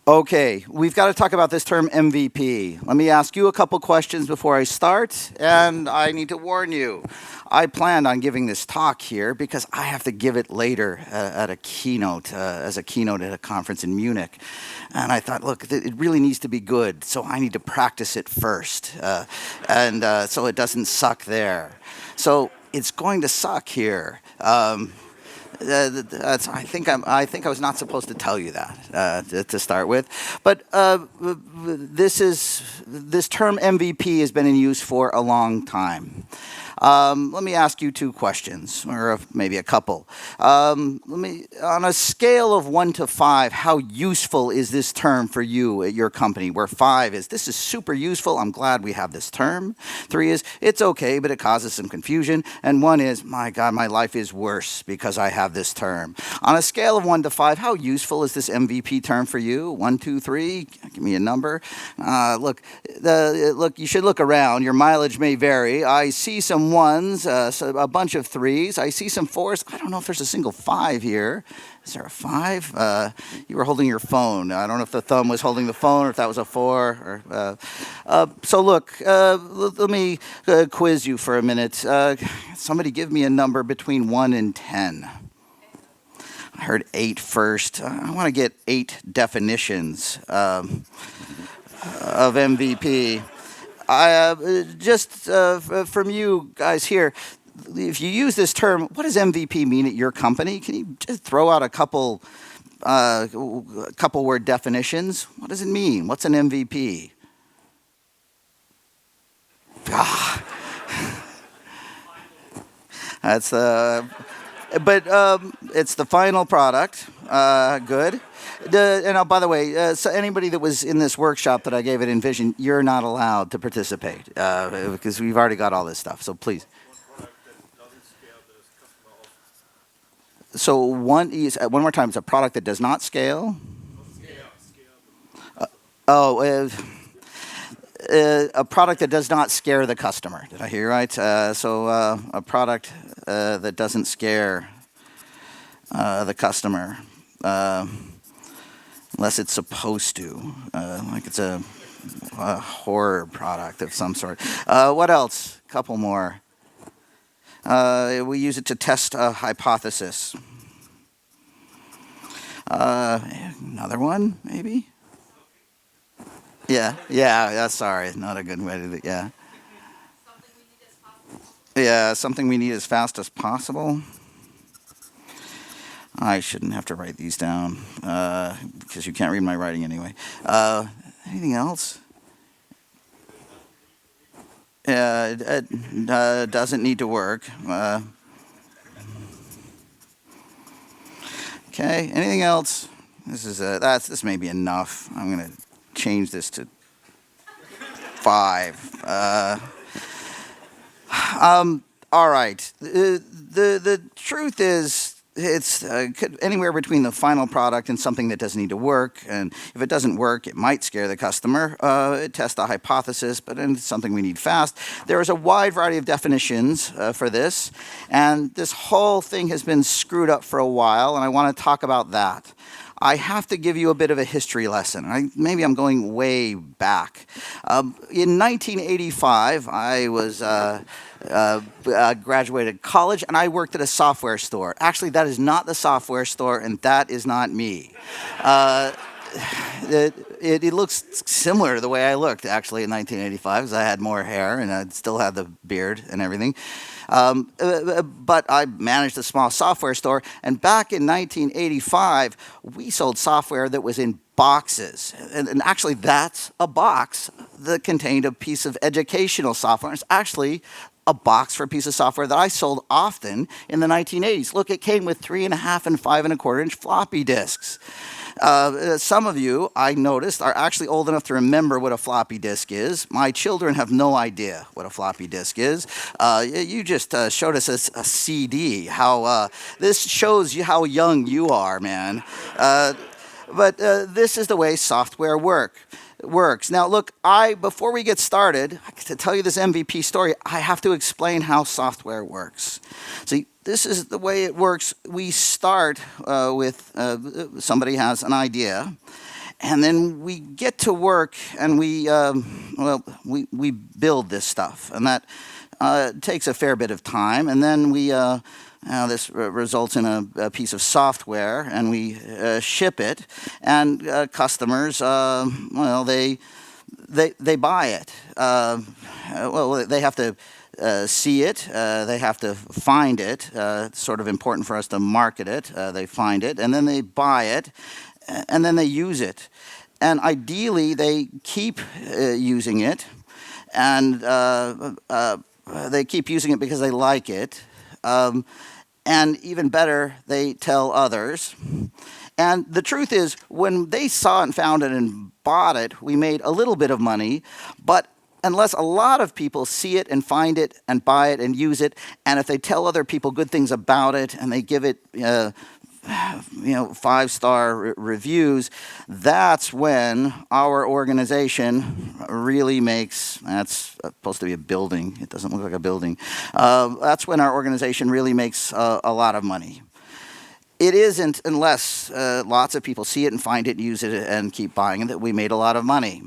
Okay, we've got to talk about this term MVP. Let me ask you a couple questions before I start, and I need to warn you. I planned on giving this talk here because I have to give it later at a keynote, as a keynote at a conference in Munich. And I thought, look, it really needs to be good, so I need to practice it first, and so it doesn't suck there. So it's going to suck here. I think I was not supposed to tell you that to start with, but this term MVP has been in use for a long time. Let me ask you two questions, or maybe a couple. On a scale of 1 to 5, how useful is this term for you at your company? Where 5 is, this is super useful, I'm glad we have this term. 3 is, it's okay, but it causes some confusion. And 1 is, my God, my life is worse because I have this term. On a scale of 1 to 5, how useful is this MVP term for you? 1, 2, 3, give me a number. Look, you should look around. Your mileage may vary. I see some 1s, so a bunch of 3s. I see some 4s. I don't know if there's a single 5 here. Is there a 5? You were holding your phone. I don't know if the thumb was holding the phone or if that was a 4. So look, let me quiz you for a minute. Somebody give me a number between 1 and 10. I heard 8 first. I want to get 8 definitions of MVP. From you guys here, if you use this term, what does MVP mean at your company? Can you just throw out a couple word definitions? What does it mean? What's an MVP? That's but it's the final product. Good. By the way, so anybody that was in this workshop that I gave at Envision, you're not allowed to participate because we've already got all this stuff. So please. So one more time. It's a product that does not scale. A product that does not scare the customer. Did I hear you right? A product that doesn't scare the customer. Unless it's supposed to, like it's a horror product of some sort. What else? A couple more. We use it to test a hypothesis. Another one, maybe? Yeah, sorry, not a good way to do it, yeah. Yeah, something we need as fast as possible. I shouldn't have to write these down because you can't read my writing anyway. Anything else? It doesn't need to work. Okay. Anything else? This may be enough. I'm gonna change this to 5. All right. The truth is, it's anywhere between the final product and something that doesn't need to work. And if it doesn't work, it might scare the customer. It tests a hypothesis, but it's something we need fast. There is a wide variety of definitions for this. And this whole thing has been screwed up for a while, and I want to talk about that. I have to give you a bit of a history lesson. Maybe I'm going way back. In 1985, I was graduated college, and I worked at a software store. Actually, that is not the software store, and that is not me. It looks similar to the way I looked, actually, in 1985, because I had more hair, and I still had the beard and everything. But I managed a small software store, and back in 1985, we sold software that was in boxes. And actually, that's a box that contained a piece of educational software. It's actually a box for a piece of software that I sold often in the 1980s. Look, it came with 3.5 and 5.25 inch floppy disks. Some of you, I noticed, are actually old enough to remember what a floppy disk is. My children have no idea what a floppy disk is. You just showed us a CD. This shows you how young you are, man. But this is the way software works. Now, look, before we get started, to tell you this MVP story, I have to explain how software works. See, this is the way it works. We start with somebody has an idea, And then we get to work and we build this stuff, and that takes a fair bit of time. And then this results in a piece of software, and we ship it, and customers, they buy it. They have to see it, they have to find it. It's sort of important for us to market it. They find it, and then they buy it, and then they use it. And ideally, they keep using it, and they keep using it because they like it. And even better, they tell others. And the truth is, when they saw it and found it and bought it, we made a little bit of money. But unless a lot of people see it and find it and buy it and use it, and if they tell other people good things about it and they give it 5-star reviews, that's when our organization really makes, that's supposed to be a building, it doesn't look like a building, that's when our organization really makes a lot of money. It isn't unless lots of people see it and find it, use it, and keep buying it that we made a lot of money.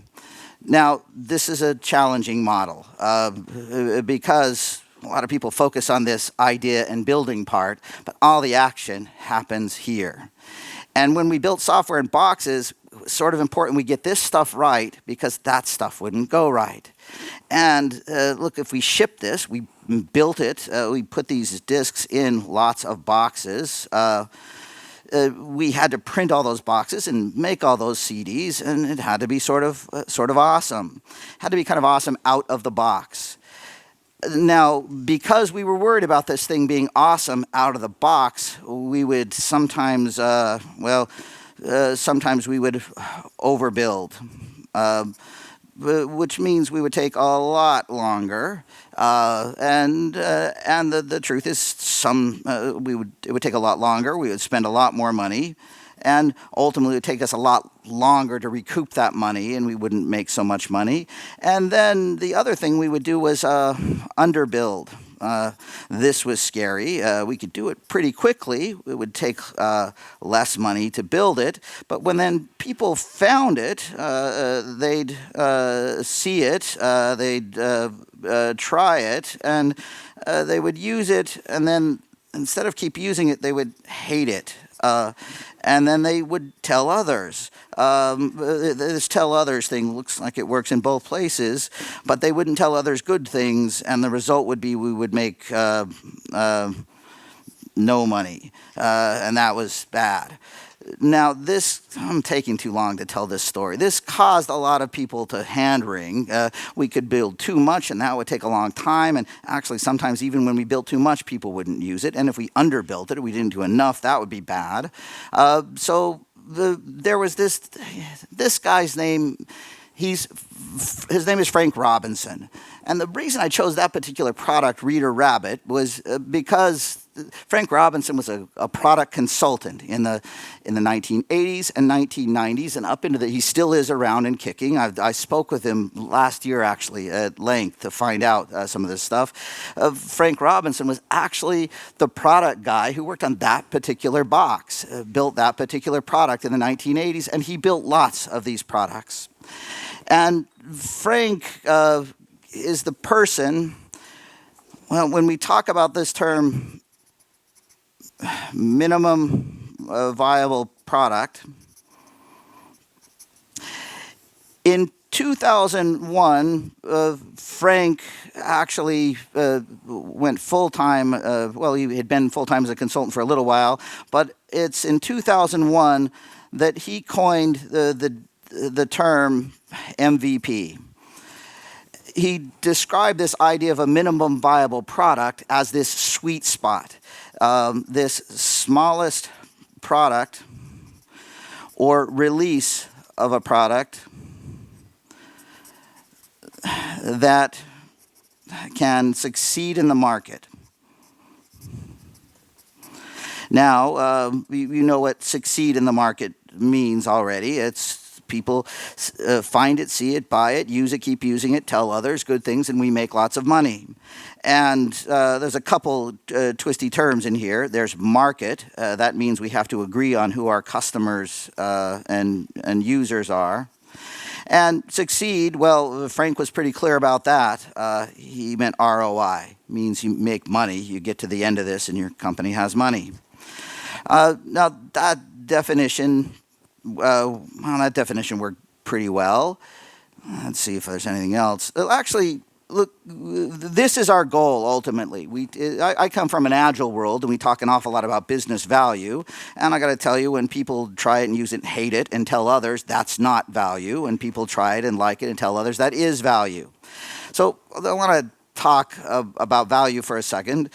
Now, this is a challenging model because a lot of people focus on this idea and building part, but all the action happens here. And when we built software in boxes, it was sort of important we get this stuff right because that stuff wouldn't go right. And look, if we ship this, we built it, we put these disks in lots of boxes. We had to print all those boxes and make all those CDs, and it had to be sort of awesome. It had to be kind of awesome out of the box. Now, because we were worried about this thing being awesome out of the box, we would sometimes, sometimes we would overbuild, which means we would take a lot longer. And the truth is, it would take a lot longer. We would spend a lot more money, and ultimately it would take us a lot longer to recoup that money, and we wouldn't make so much money. And then the other thing we would do was underbuild. This was scary. We could do it pretty quickly. It would take less money to build it. But when then people found it, they'd see it, they'd try it, and they would use it, and then instead of keep using it, they would hate it. And then they would tell others. This tell others thing looks like it works in both places, but they wouldn't tell others good things, and the result would be we would make no money, and that was bad. Now, I'm taking too long to tell this story. This caused a lot of people to hand-wring. We could build too much, and that would take a long time. And actually, sometimes even when we built too much, people wouldn't use it. And if we underbuilt it, or we didn't do enough, that would be bad. There was this guy's name. His name is Frank Robinson. And the reason I chose that particular product, Reader Rabbit, was because Frank Robinson was a product consultant in the 1980s and 1990s, and up into he still is around and kicking. I spoke with him last year, actually, at length to find out some of this stuff. Frank Robinson was actually the product guy who worked on that particular box, built that particular product in the 1980s, and he built lots of these products. And Frank is the person, well, when we talk about this term, minimum viable product, in 2001, Frank actually went full-time, he had been full-time as a consultant for a little while, but it's in 2001 that he coined the term MVP. He described this idea of a minimum viable product as this sweet spot, this smallest product or release of a product that can succeed in the market. Now, you know what succeed in the market means already. It's People find it, see it, buy it, use it, keep using it, tell others good things, and we make lots of money. And there's a couple twisty terms in here. There's market. That means we have to agree on who our customers and users are. And succeed, well, Frank was pretty clear about that. He meant ROI, means you make money. You get to the end of this and your company has money. Now, that definition, that definition worked pretty well. Let's see if there's anything else. Actually, look, this is our goal ultimately. I come from an Agile world, and we talk an awful lot about business value. And I got to tell you, when people try it and use it and hate it and tell others that's not value, when people try it and like it and tell others that is value. So I want to talk about value for a second.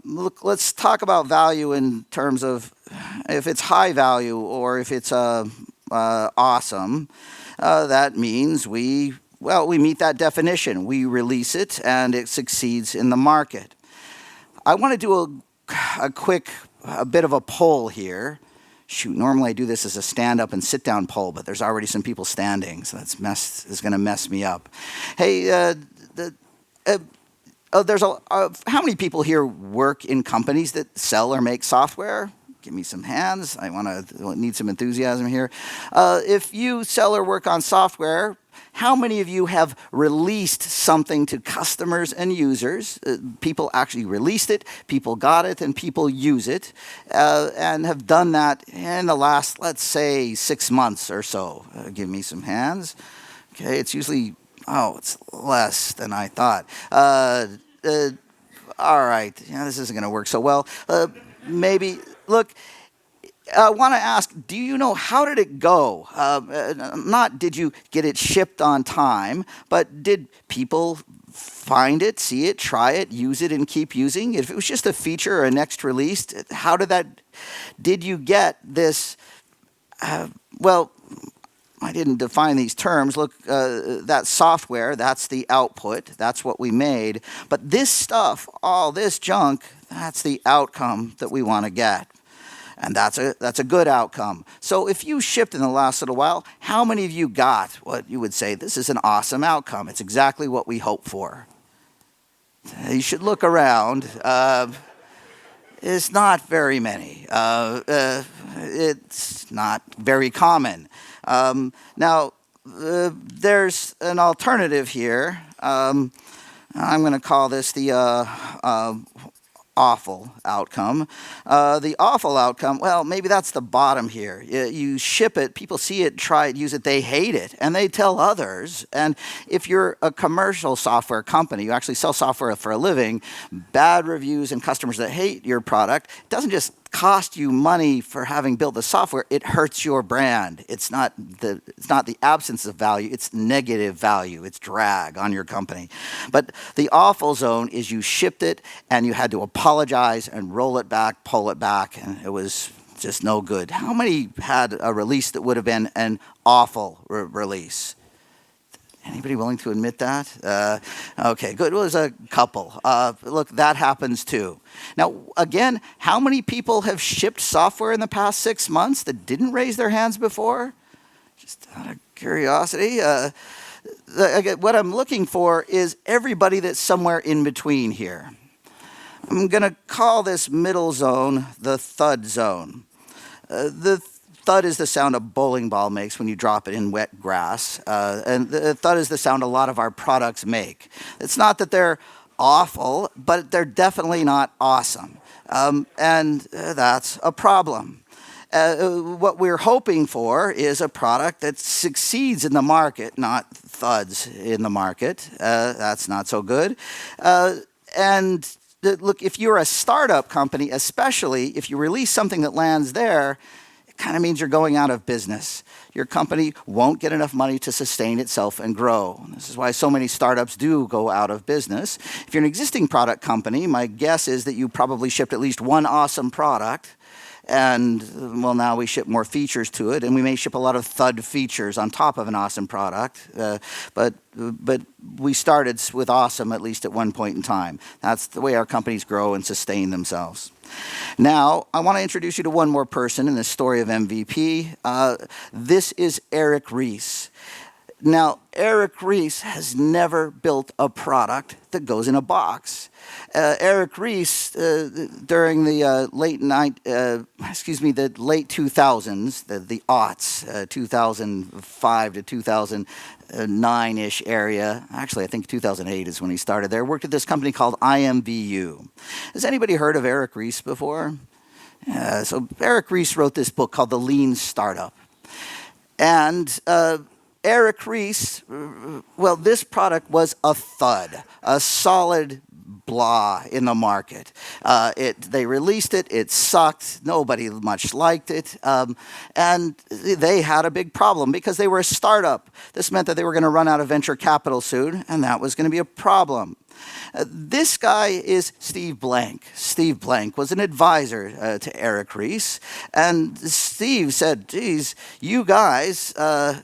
Look, let's talk about value in terms of if it's high value or if it's awesome. That means we meet that definition. We release it, and it succeeds in the market. I want to do a bit of a poll here. Shoot, normally I do this as a stand-up and sit-down poll, but there's already some people standing, so it's going to mess me up. Hey, how many people here work in companies that sell or make software? Give me some hands. I need some enthusiasm here. If you sell or work on software, how many of you have released something to customers and users? People actually released it, people got it, and people use it, and have done that in the last, let's say, 6 months or so. Give me some hands. Okay, it's usually, it's less than I thought. All right, this isn't going to work so well. Maybe, look, I want to ask, do you know, how did it go? Not did you get it shipped on time, but did people find it, see it, try it, use it, and keep using? If it was just a feature or a next release, did you get this, I didn't define these terms. Look, that software, that's the output. That's what we made. But this stuff, all this junk, that's the outcome that we want to get. And that's a good outcome. So if you shipped in the last little while, how many of you got what you would say, this is an awesome outcome? It's exactly what we hoped for. You should look around. It's not very many. It's not very common. Now, there's an alternative here. I'm going to call this the awful outcome. The awful outcome, well, maybe that's the bottom here. You ship it, people see it, try it, use it, they hate it, and they tell others. And if you're a commercial software company, you actually sell software for a living, bad reviews and customers that hate your product, it doesn't just cost you money for having built the software, it hurts your brand. It's not the absence of value, it's negative value, it's drag on your company. But the awful zone is you shipped it and you had to apologize and roll it back, pull it back, and it was just no good. How many had a release that would have been an awful release? Anybody willing to admit that? Okay, good. It was a couple. Look, that happens too. Now, again, how many people have shipped software in the past 6 months that didn't raise their hands before? Just out of curiosity. What I'm looking for is everybody that's somewhere in between here. I'm going to call this middle zone the thud zone. The thud is the sound a bowling ball makes when you drop it in wet grass. And the thud is the sound a lot of our products make. It's not that they're awful, but they're definitely not awesome. And that's a problem. What we're hoping for is a product that succeeds in the market, not thuds in the market. That's not so good. Look, if you're a startup company, especially if you release something that lands there, it kind of means you're going out of business. Your company won't get enough money to sustain itself and grow. This is why so many startups do go out of business. If you're an existing product company, my guess is that you probably shipped at least one awesome product. And, well, now we ship more features to it, and we may ship a lot of thud features on top of an awesome product. But we started with awesome, at least at one point in time. That's the way our companies grow and sustain themselves. Now, I want to introduce you to one more person in the story of MVP. This is Ries. Now, Ries has never built a product that goes in a box. Ries, during the the late 2000s, the aughts, 2005 to 2009-ish area. Actually, I think 2008 is when he started there. Worked at this company called IMVU. Has anybody heard of Ries before? So Ries wrote this book called The Lean Startup. And Ries, well, this product was a thud, a solid blah in the market. They released it, it sucked, nobody much liked it, and they had a big problem because they were a startup. This meant that they were going to run out of venture capital soon, and that was going to be a problem. This guy is Steve Blank. Steve Blank was an advisor to Ries, and Steve said, geez, you guys are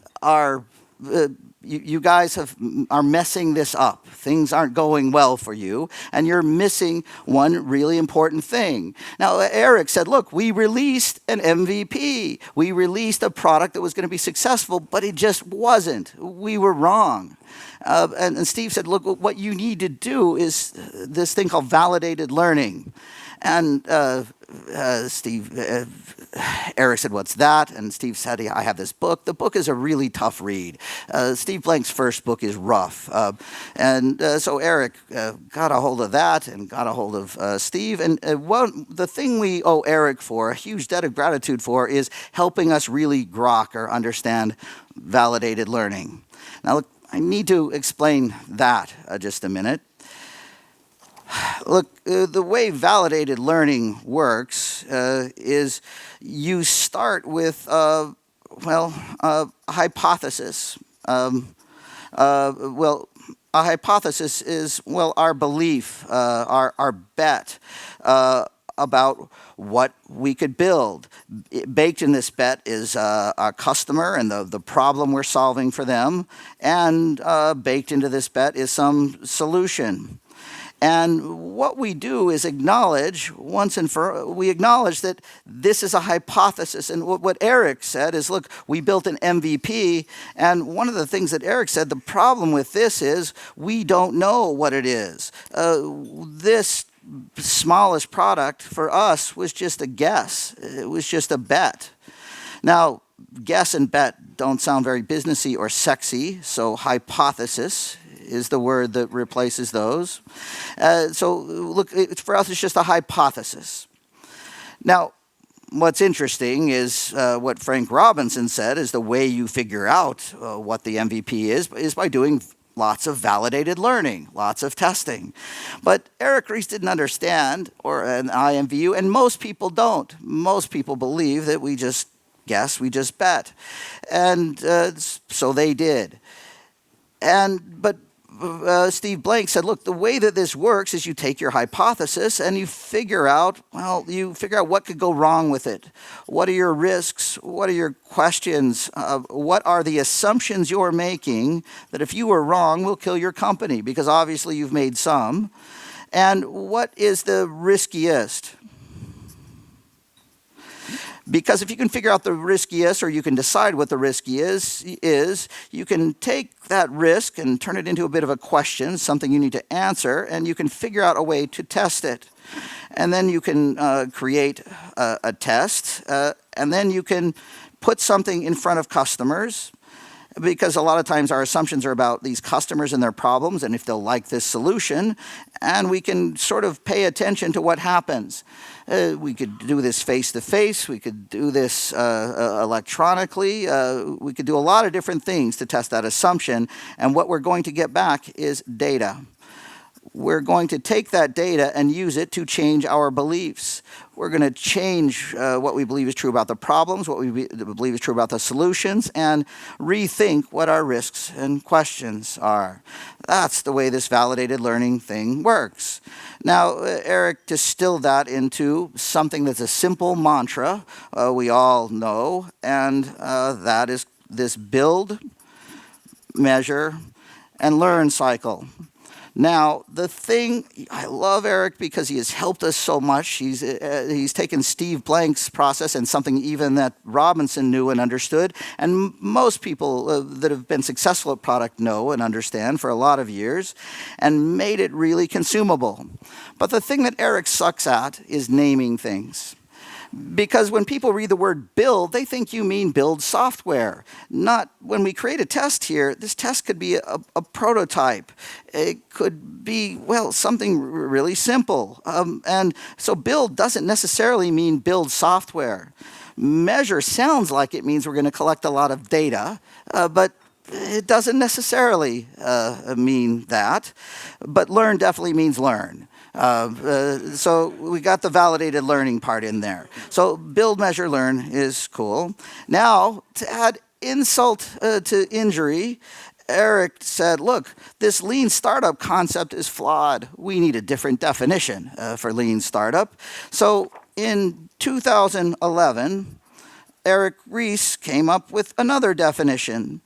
messing this up. Things aren't going well for you, and you're missing one really important thing. Now, Eric said, look, we released an MVP. We released a product that was going to be successful, but it just wasn't. We were wrong. And Steve said, look, what you need to do is this thing called validated learning. And Eric said, what's that? And Steve said, I have this book. The book is a really tough read. Steve Blank's first book is rough. So Eric got a hold of that and got a hold of Steve. And the thing we owe Eric for, a huge debt of gratitude for, is helping us really grok or understand validated learning. Now, look, I need to explain that just a minute. Look, the way validated learning works is you start with, a hypothesis. A hypothesis is, our belief, our bet about what we could build. Baked in this bet is our customer and the problem we're solving for them, and baked into this bet is some solution. And what we do is acknowledge that this is a hypothesis. And what Eric said is, look, we built an MVP, and one of the things that Eric said, the problem with this is we don't know what it is. This smallest product for us was just a guess. It was just a bet. Now, guess and bet don't sound very businessy or sexy, so hypothesis is the word that replaces those. So look, for us, it's just a hypothesis. Now, what's interesting is what Frank Robinson said is the way you figure out what the MVP is by doing lots of validated learning, lots of testing. But Ries didn't understand, or an IMVU, and most people don't. Most people believe that we just guess, we just bet. And so they did. But Steve Blank said, look, the way that this works is you take your hypothesis and you figure out what could go wrong with it. What are your risks? What are your questions? What are the assumptions you're making that if you were wrong will kill your company? Because obviously you've made some. And what is the riskiest? Because if you can figure out the riskiest, or you can decide what the risky is, you can take that risk and turn it into a bit of a question, something you need to answer, and you can figure out a way to test it. And then you can create a test, and then you can put something in front of customers, because a lot of times our assumptions are about these customers and their problems and if they'll like this solution, and we can sort of pay attention to what happens. We could do this face-to-face, we could do this electronically, we could do a lot of different things to test that assumption, and what we're going to get back is data. We're going to take that data and use it to change our beliefs. We're going to change what we believe is true about the problems, what we believe is true about the solutions, and rethink what our risks and questions are. That's the way this validated learning thing works. Now, Eric distilled that into something that's a simple mantra we all know, and that is this build, measure, and learn cycle. Now, the thing, I love Eric because he has helped us so much. He's taken Steve Blank's process and something even that Robinson knew and understood, and most people that have been successful at product know and understand for a lot of years, and made it really consumable. But the thing that Eric sucks at is naming things. Because when people read the word build, they think you mean build software. Not when we create a test here, this test could be a prototype. It could be, well, something really simple. And so build doesn't necessarily mean build software. Measure sounds like it means we're going to collect a lot of data, but it doesn't necessarily mean that. But learn definitely means learn. So we got the validated learning part in there. So build, measure, learn is cool. Now, to add insult to injury, Eric said, look, this lean startup concept is flawed. We need a different definition for lean startup. So in 2011, Ries came up with another definition.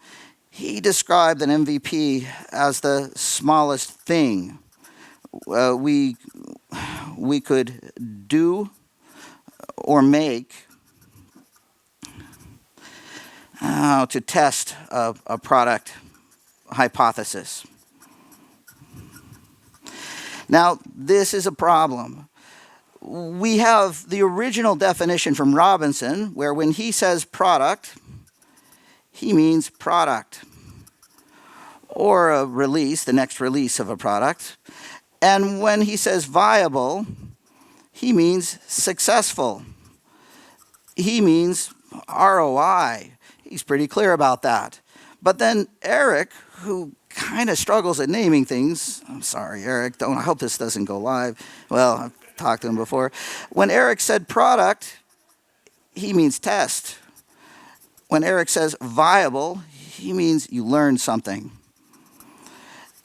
He described an MVP as the smallest thing we could do or make to test a product hypothesis. Now, this is a problem. We have the original definition from Robinson, where when he says product, he means product, or a release, the next release of a product. And when he says viable, he means successful. He means ROI. He's pretty clear about that. But then Eric, who kind of struggles at naming things, I'm sorry, Eric, I hope this doesn't go live. Well, I've talked to him before. When Eric said product, he means test. When Eric says viable, he means you learn something.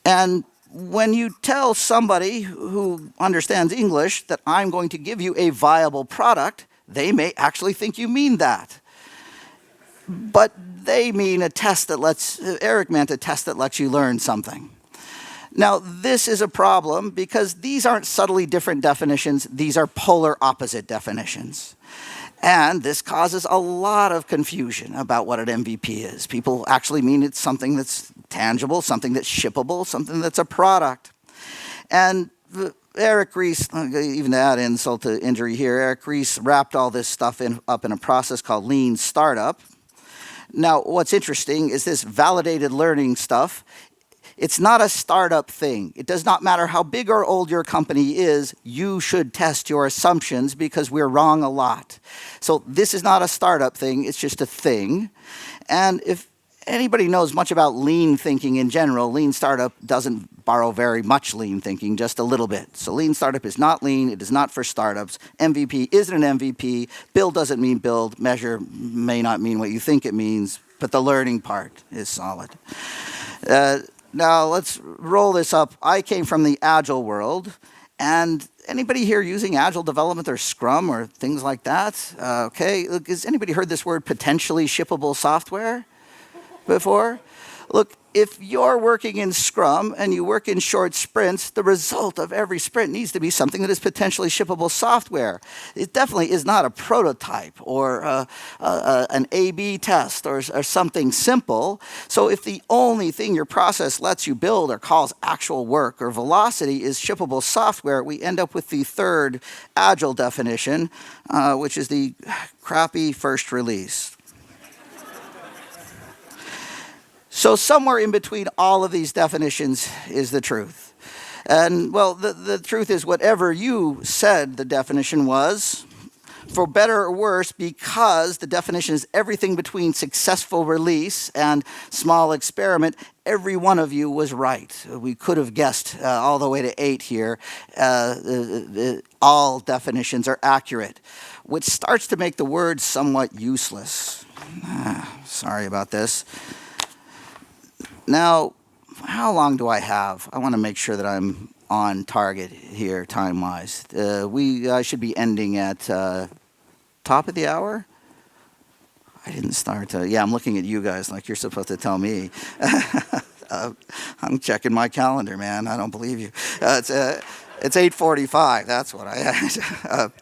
And when you tell somebody who understands English that I'm going to give you a viable product, they may actually think you mean that. But they mean a test that Eric meant a test that lets you learn something. Now, this is a problem because these aren't subtly different definitions, these are polar opposite definitions. And this causes a lot of confusion about what an MVP is. People actually mean it's something that's tangible, something that's shippable, something that's a product. And Eric Ries, even to add insult to injury here, Eric Ries wrapped all this stuff up in a process called lean startup. Now, what's interesting is this validated learning stuff. It's not a startup thing. It does not matter how big or old your company is, you should test your assumptions because we're wrong a lot. So this is not a startup thing, it's just a thing. And if anybody knows much about lean thinking in general, lean startup doesn't borrow very much lean thinking, just a little bit. So lean startup is not lean, it is not for startups. MVP isn't an MVP, build doesn't mean build, measure may not mean what you think it means, but the learning part is solid. Now, let's roll this up. I came from the Agile world, and anybody here using Agile development or Scrum or things like that? Okay, look, has anybody heard this word potentially shippable software before? Look, if you're working in Scrum and you work in short sprints, the result of every sprint needs to be something that is potentially shippable software. It definitely is not a prototype or an A/B test or something simple. So if the only thing your process lets you build or calls actual work or velocity is shippable software, we end up with the third Agile definition, which is the crappy first release. So somewhere in between all of these definitions is the truth. And, well, the truth is whatever you said the definition was, for better or worse, because the definition is everything between successful release and small experiment, every one of you was right. We could have guessed all the way to 8 here. All definitions are accurate, which starts to make the word somewhat useless. Sorry about this. Now, how long do I have? I want to make sure that I'm on target here time-wise. I should be ending at top of the hour? I didn't start. Yeah, I'm looking at you guys like you're supposed to tell me. I'm checking my calendar, man. I don't believe you. It's 8:45. That's what I had.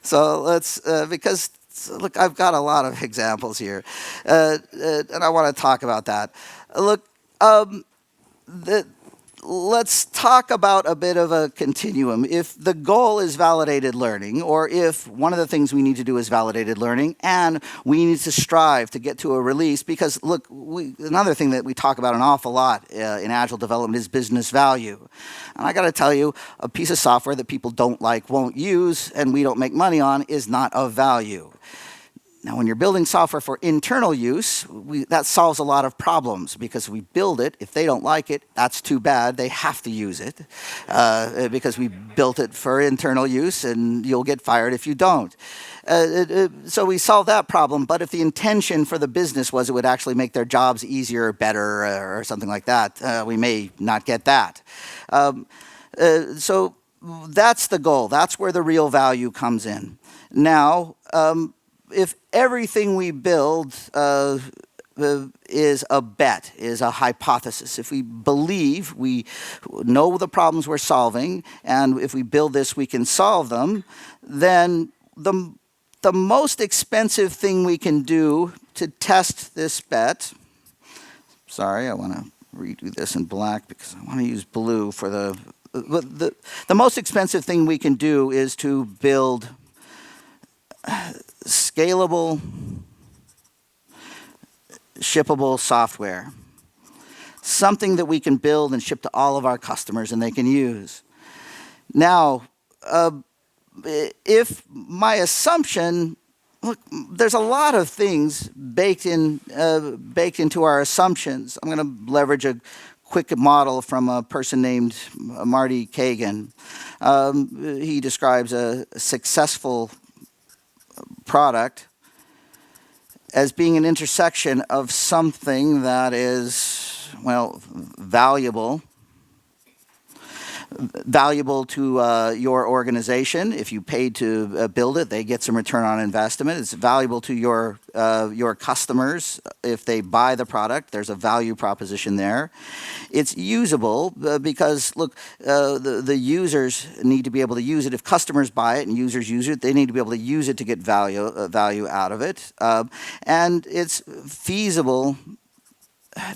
So let's, because, look, I've got a lot of examples here. And I want to talk about that. Look, let's talk about a bit of a continuum. If the goal is validated learning, or if one of the things we need to do is validated learning, and we need to strive to get to a release, because look, another thing that we talk about an awful lot in Agile development is business value. And I got to tell you, a piece of software that people don't like, won't use, and we don't make money on is not of value. Now, when you're building software for internal use, that solves a lot of problems, because we build it. If they don't like it, that's too bad. They have to use it because we built it for internal use, and you'll get fired if you don't. So we solve that problem. But if the intention for the business was it would actually make their jobs easier, better, or something like that, we may not get that. So that's the goal. That's where the real value comes in. Now, if everything we build is a bet, is a hypothesis, if we believe we know the problems we're solving, and if we build this, we can solve them, then the most expensive thing we can do to test this bet, sorry, I want to redo this in black because I want to use blue for the most expensive thing we can do is to build scalable, shippable software. Something that we can build and ship to all of our customers and they can use. Now, if my assumption, look, there's a lot of things baked into our assumptions. I'm going to leverage a quick model from a person named Marty Kagan. He describes a successful product as being an intersection of something that is, well, valuable to your organization. If you paid to build it, they get some return on investment. It's valuable to your customers. If they buy the product, there's a value proposition there. It's usable because, look, the users need to be able to use it. If customers buy it and users use it, they need to be able to use it to get value out of it. And it's feasible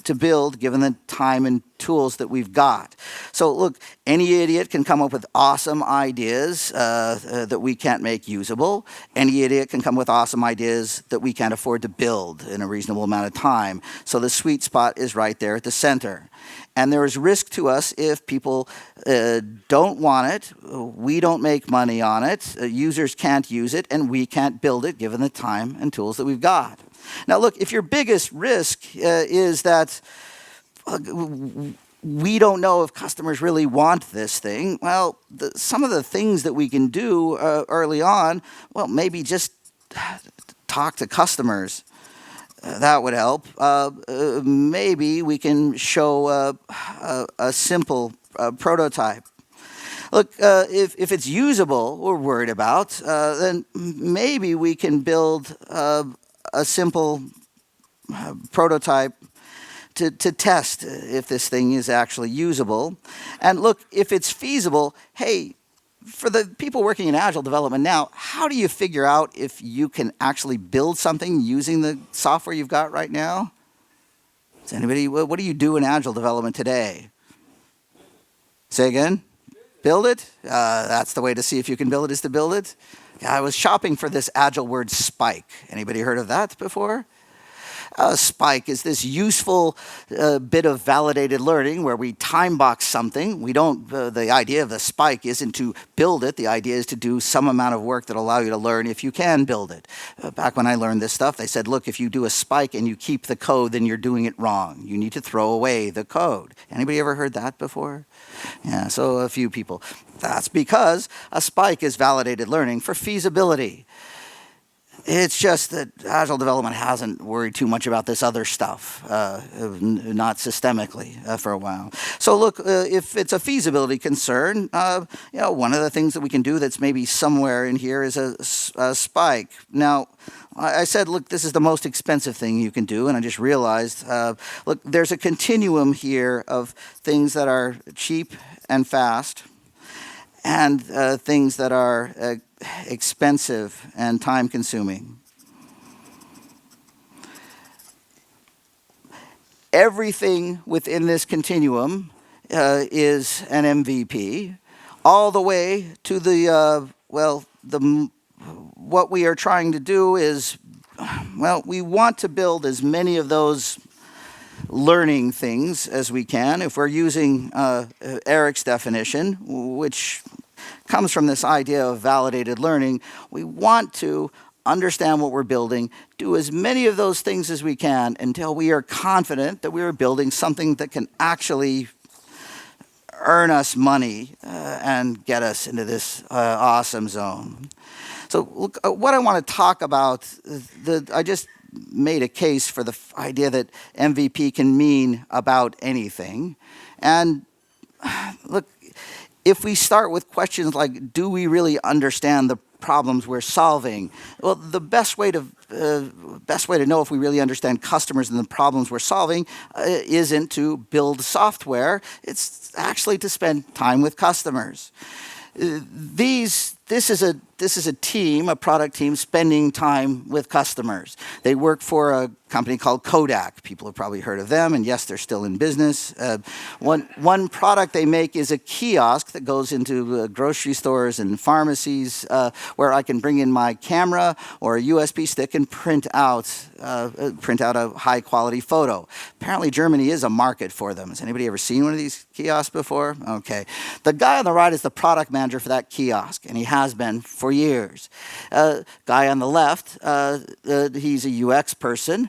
to build given the time and tools that we've got. So look, any idiot can come up with awesome ideas that we can't make usable. Any idiot can come with awesome ideas that we can't afford to build in a reasonable amount of time. So the sweet spot is right there at the center. And there is risk to us if people don't want it, we don't make money on it, users can't use it, and we can't build it given the time and tools that we've got. Now, look, if your biggest risk is that we don't know if customers really want this thing, well, some of the things that we can do early on, well, maybe just talk to customers. That would help. Maybe we can show a simple prototype. Look, if it's usable, we're worried about, then maybe we can build a simple prototype to test if this thing is actually usable. And look, if it's feasible, hey, for the people working in Agile development now, how do you figure out if you can actually build something using the software you've got right now? Does anybody, what do you do in Agile development today? Say again? Build it? That's the way to see if you can build it, is to build it. I was shopping for this Agile word spike. Anybody heard of that before? Spike is this useful bit of validated learning where we time box something. We don't, the idea of the spike isn't to build it. The idea is to do some amount of work that allow you to learn if you can build it. Back when I learned this stuff, they said, look, if you do a spike and you keep the code, then you're doing it wrong. You need to throw away the code. Anybody ever heard that before? Yeah, so a few people. That's because a spike is validated learning for feasibility. It's just that Agile development hasn't worried too much about this other stuff, not systemically for a while. So look, if it's a feasibility concern, one of the things that we can do that's maybe somewhere in here is a spike. Now, I said, look, this is the most expensive thing you can do, and I just realized, look, there's a continuum here of things that are cheap and fast, and things that are expensive and time-consuming. Everything within this continuum is an MVP, all the way to what we are trying to do is, we want to build as many of those learning things as we can. If we're using Eric's definition, which comes from this idea of validated learning, we want to understand what we're building, do as many of those things as we can until we are confident that we are building something that can actually earn us money and get us into this awesome zone. So look, what I want to talk about, I just made a case for the idea that MVP can mean about anything. And look, if we start with questions like, do we really understand the problems we're solving? Well, the best way to know if we really understand customers and the problems we're solving isn't to build software. It's actually to spend time with customers. This is a team, a product team, spending time with customers. They work for a company called Kodak. People have probably heard of them, and yes, they're still in business. One product they make is a kiosk that goes into grocery stores and pharmacies where I can bring in my camera or a USB stick and print out a high-quality photo. Apparently, Germany is a market for them. Has anybody ever seen one of these kiosks before? Okay. The guy on the right is the product manager for that kiosk, and he has been for years. Guy on the left, he's a UX person.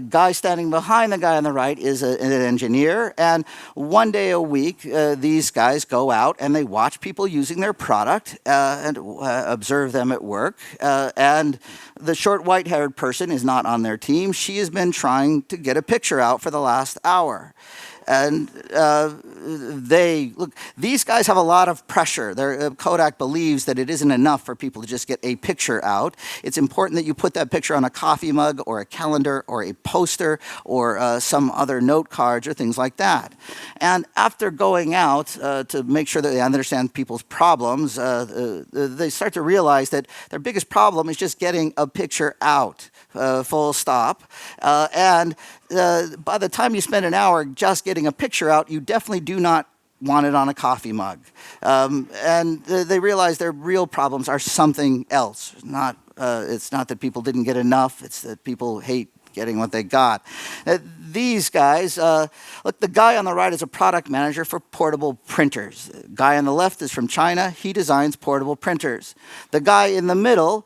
Guy standing behind the guy on the right is an engineer. And one day a week, these guys go out and they watch people using their product and observe them at work. And the short white-haired person is not on their team. She has been trying to get a picture out for the last hour. And these guys have a lot of pressure. Kodak believes that it isn't enough for people to just get a picture out. It's important that you put that picture on a coffee mug or a calendar or a poster or some other note cards or things like that. And after going out to make sure that they understand people's problems, they start to realize that their biggest problem is just getting a picture out. Full stop. And by the time you spend an hour just getting a picture out, you definitely do not want it on a coffee mug. And they realize their real problems are something else. It's not that people didn't get enough, it's that people hate getting what they got. These guys, look, the guy on the right is a product manager for portable printers. The guy on the left is from China. He designs portable printers. The guy in the middle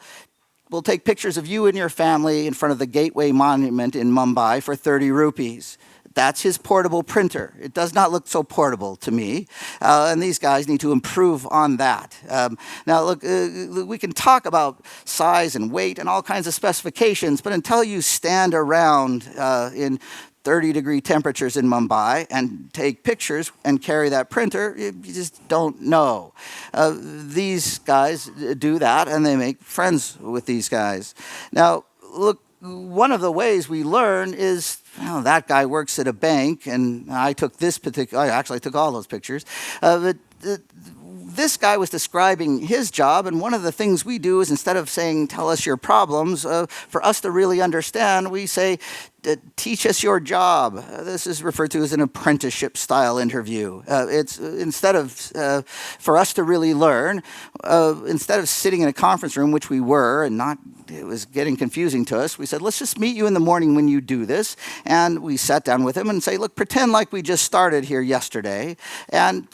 will take pictures of you and your family in front of the Gateway Monument in Mumbai for 30 rupees. That's his portable printer. It does not look so portable to me, and these guys need to improve on that. Now, look, we can talk about size and weight and all kinds of specifications, but until you stand around in 30-degree temperatures in Mumbai and take pictures and carry that printer, you just don't know. These guys do that, and they make friends with these guys. Now, look, one of the ways we learn is, that guy works at a bank, and I actually took all those pictures. But this guy was describing his job, and one of the things we do is, instead of saying, tell us your problems, for us to really understand, we say, teach us your job. This is referred to as an apprenticeship style interview. It's instead of, for us to really learn, instead of sitting in a conference room, which we were, and it was getting confusing to us, we said, let's just meet you in the morning when you do this. And we sat down with him and say, look, pretend like we just started here yesterday and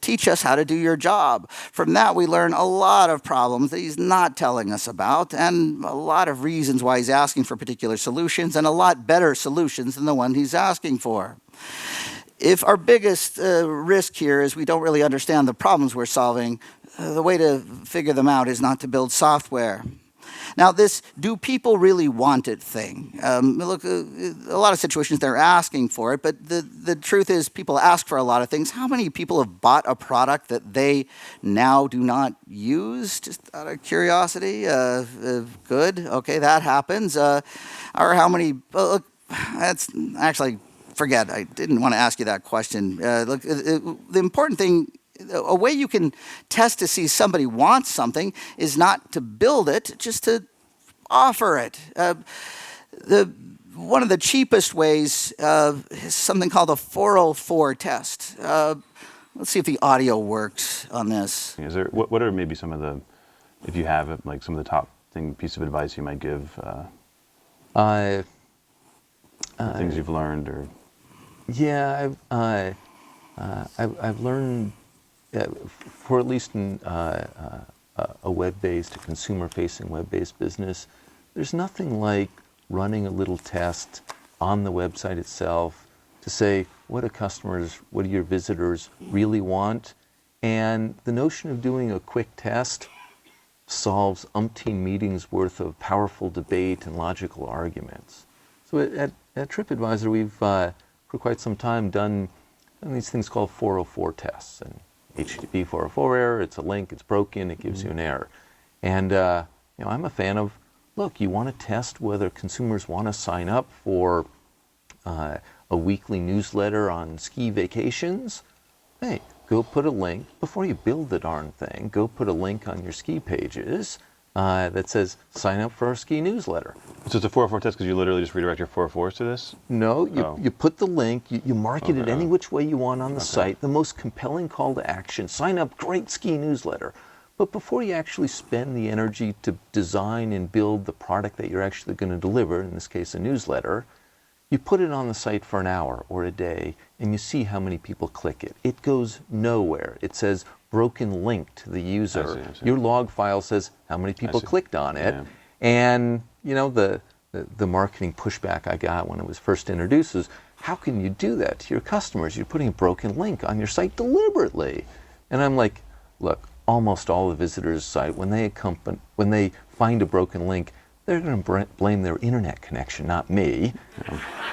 teach us how to do your job. From that, we learn a lot of problems that he's not telling us about and a lot of reasons why he's asking for particular solutions, and a lot better solutions than the one he's asking for. If our biggest risk here is we don't really understand the problems we're solving, the way to figure them out is not to build software. Now, this "do people really want it" thing, look, a lot of situations they're asking for it, but the truth is people ask for a lot of things. How many people have bought a product that they now do not use, just out of curiosity? Good, okay, that happens. Or how many, look, that's actually, forget, I didn't want to ask you that question. Look, the important thing, a way you can test to see somebody wants something is not to build it, just to offer it. One of the cheapest ways is something called a 404 test. Let's see if the audio works on this. Is there, what are maybe some of the, if you have like some of the top piece of advice you might give? Things you've learned, or yeah, I've learned. For at least in a web-based, a consumer-facing web-based business, there's nothing like running a little test on the website itself to say what do customers, what do your visitors really want, and the notion of doing a quick test solves umpteen meetings worth of powerful debate and logical arguments. So at TripAdvisor, we've for quite some time done these things called 404 tests, and HTTP 404 error, it's a link, it's broken, it gives you an error. And I'm a fan of, look, you want to test whether consumers want to sign up for a weekly newsletter on ski vacations? Hey, go put a link, before you build the darn thing, go put a link on your ski pages that says, sign up for our ski newsletter. So it's a 404 test because you literally just redirect your 404s to this? No, you put the link, you market it any which way you want on the site, the most compelling call to action, sign up, great ski newsletter. But before you actually spend the energy to design and build the product that you're actually going to deliver, in this case a newsletter, you put it on the site for an hour or a day and you see how many people click it. It goes nowhere. It says broken link to the user. I see. Your log file says how many people clicked on it. Yeah. And the marketing pushback I got when it was first introduced is, how can you do that to your customers? You're putting a broken link on your site deliberately. And I'm like, look, almost all the visitors' site, when they find a broken link, they're going to blame their internet connection, not me.